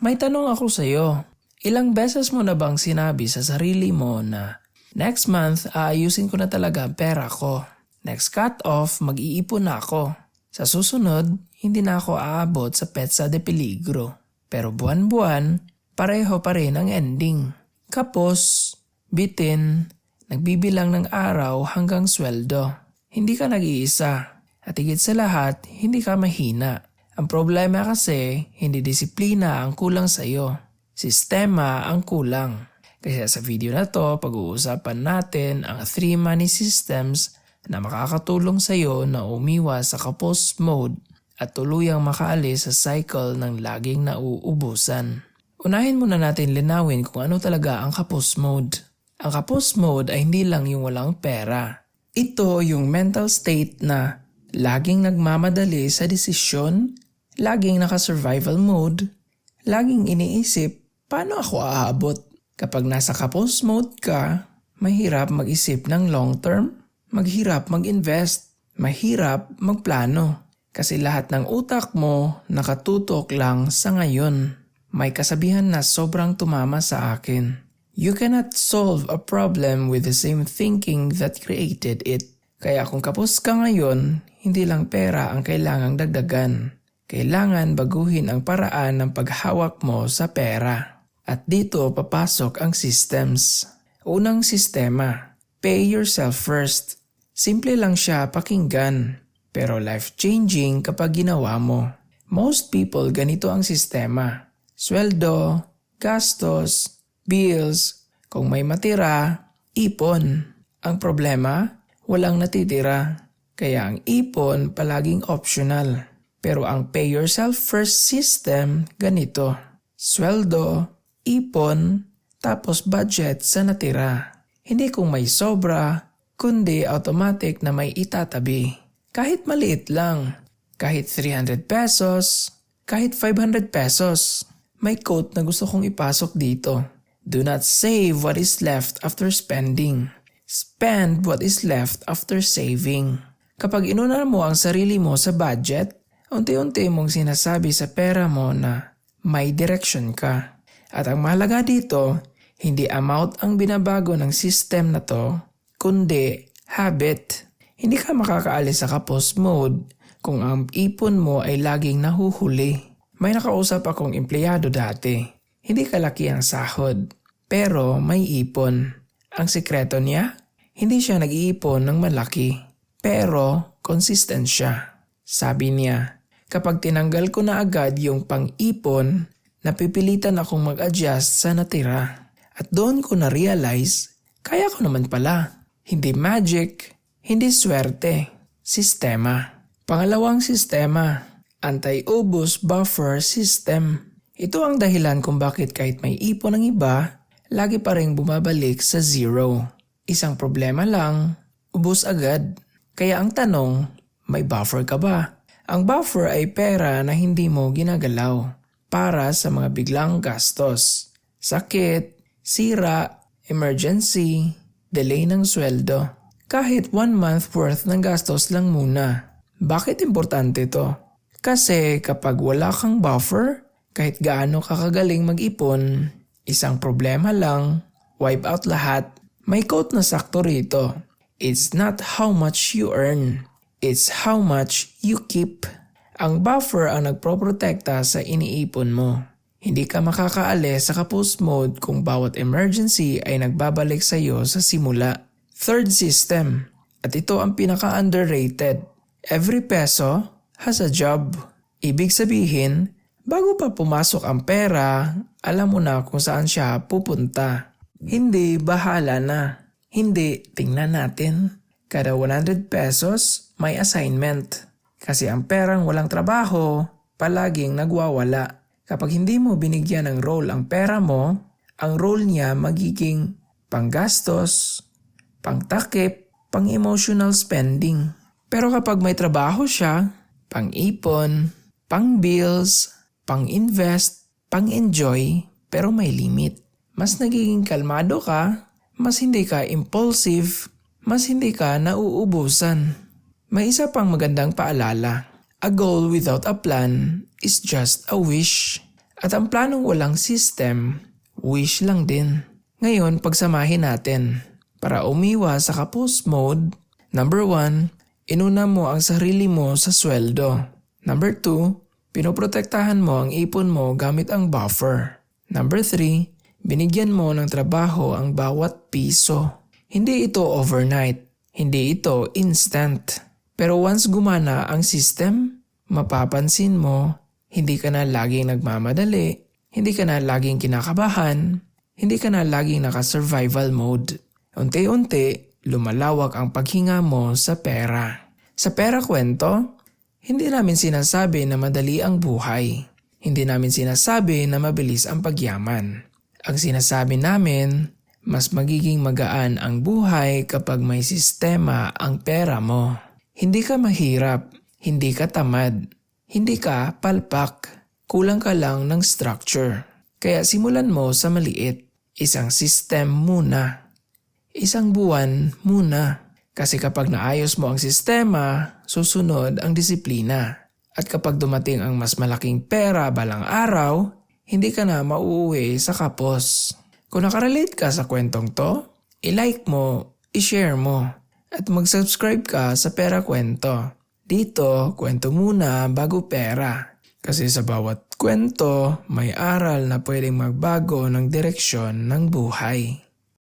May tanong ako sa'yo. Ilang beses mo na bang sinabi sa sarili mo na next month aayusin ko na talaga ang pera ko. Next cut-off, mag-iipon na ako. Sa susunod, hindi na ako aabot sa petsa de peligro. Pero buwan-buwan, pareho pa rin ang ending. Kapos, bitin, nagbibilang ng araw hanggang sweldo. Hindi ka nag-iisa. At higit sa lahat, hindi ka mahina. Ang problema kasi, hindi disiplina ang kulang sa'yo. Sistema ang kulang. Kaya sa video na to, pag-uusapan natin ang 3 money systems na makakatulong sa'yo na umiwas sa kapos mode at tuluyang makaalis sa cycle ng laging nauubusan. Unahin muna natin linawin kung ano talaga ang kapos mode. Ang kapos mode ay hindi lang yung walang pera. Ito yung mental state na laging nagmamadali sa desisyon, laging naka-survival mode, laging iniisip, paano ako aabot? Kapag nasa kapos mode ka, mahirap mag-isip ng long term, maghirap mag-invest, mahirap magplano. Kasi lahat ng utak mo nakatutok lang sa ngayon. May kasabihan na sobrang tumama sa akin. You cannot solve a problem with the same thinking that created it. Kaya kung kapos ka ngayon, hindi lang pera ang kailangang dagdagan. Kailangan baguhin ang paraan ng paghawak mo sa pera. At dito papasok ang systems. Unang sistema, pay yourself first. Simple lang siya pakinggan, pero life-changing kapag ginawa mo. Most people ganito ang sistema. Sweldo, gastos, bills, kung may matira, ipon. Ang problema, walang natitira. Kaya ang ipon palaging optional. Pero ang pay yourself first system, ganito. Sweldo, ipon, tapos budget sa natira. Hindi kung may sobra, kundi automatic na may itatabi. Kahit maliit lang, kahit 300 pesos, kahit 500 pesos. May quote na gusto kong ipasok dito. Do not save what is left after spending. Spend what is left after saving. Kapag inuna mo ang sarili mo sa budget, unti-unti mong sinasabi sa pera mo na may direction ka. At ang mahalaga dito, hindi amount ang binabago ng system na to, kundi habit. Hindi ka makakaalis sa kapos mode kung ang ipon mo ay laging nahuhuli. May nakausap akong empleyado dati. Hindi kalaki ang sahod, pero may ipon. Ang sikreto niya, hindi siya nag-iipon ng malaki, pero consistent siya. Sabi niya, kapag tinanggal ko na agad yung pang-ipon, napipilitan akong mag-adjust sa natira. At doon ko na-realize, kaya ko naman pala. Hindi magic, hindi swerte, sistema. Pangalawang sistema, anti-ubos buffer system. Ito ang dahilan kung bakit kahit may ipon ng iba, lagi pa rin bumabalik sa zero. Isang problema lang, ubos agad. Kaya ang tanong, may buffer ka ba? Ang buffer ay pera na hindi mo ginagalaw para sa mga biglang gastos. Sakit, sira, emergency, delay ng sweldo. Kahit 1 month worth ng gastos lang muna. Bakit importante to? Kasi kapag wala kang buffer, kahit gaano ka kagaling mag-ipon, isang problema lang, wipe out lahat. May quote na sakto rito. It's not how much you earn, it's how much you keep. Ang buffer ang nagproprotekta sa iniipon mo. Hindi ka makakaalis sa kapos mode kung bawat emergency ay nagbabalik sa iyo sa simula. Third system, at ito ang pinaka-underrated. Every peso has a job. Ibig sabihin, bago pa pumasok ang pera, alam mo na kung saan siya pupunta. Hindi bahala na. Hindi tingnan natin. Kada 100 pesos may assignment. Kasi ang perang walang trabaho, palaging nagwawala. Kapag hindi mo binigyan ng role ang pera mo, ang role niya magiging panggastos, pangtakip, pang-emotional spending. Pero kapag may trabaho siya, pang-ipon, pang-bills, pang-invest, pang-enjoy, pero may limit. Mas nagiging kalmado ka, mas hindi ka impulsive, mas hindi ka nauubusan. May isa pang magandang paalala. A goal without a plan is just a wish. At ang planong walang system, wish lang din. Ngayon, pagsamahin natin. Para umiwas sa kapos mode, number 1, inuna mo ang sarili mo sa sweldo. Number 2, pinoprotektahan mo ang ipon mo gamit ang buffer. Number 3, binigyan mo ng trabaho ang bawat piso. Hindi ito overnight, hindi ito instant. Pero once gumana ang system, mapapansin mo, hindi ka na laging nagmamadali, hindi ka na laging kinakabahan, hindi ka na laging naka-survival mode. Unti-unti, lumalawak ang paghinga mo sa pera. Sa pera kwento, hindi namin sinasabi na madali ang buhay. Hindi namin sinasabi na mabilis ang pagyaman. Ang sinasabi namin, mas magiging magaan ang buhay kapag may sistema ang pera mo. Hindi ka mahirap, hindi ka tamad, hindi ka palpak, kulang ka lang ng structure. Kaya simulan mo sa maliit, isang system muna. Isang buwan muna. Kasi kapag naayos mo ang sistema, susunod ang disiplina. At kapag dumating ang mas malaking pera balang araw, hindi ka na mauuwi sa kapos. Kung nakarelate ka sa kwentong to, i-like mo, i-share mo, at mag-subscribe ka sa Pera Kwento. Dito, kwento muna bago pera. Kasi sa bawat kwento, may aral na pwedeng magbago ng direksyon ng buhay.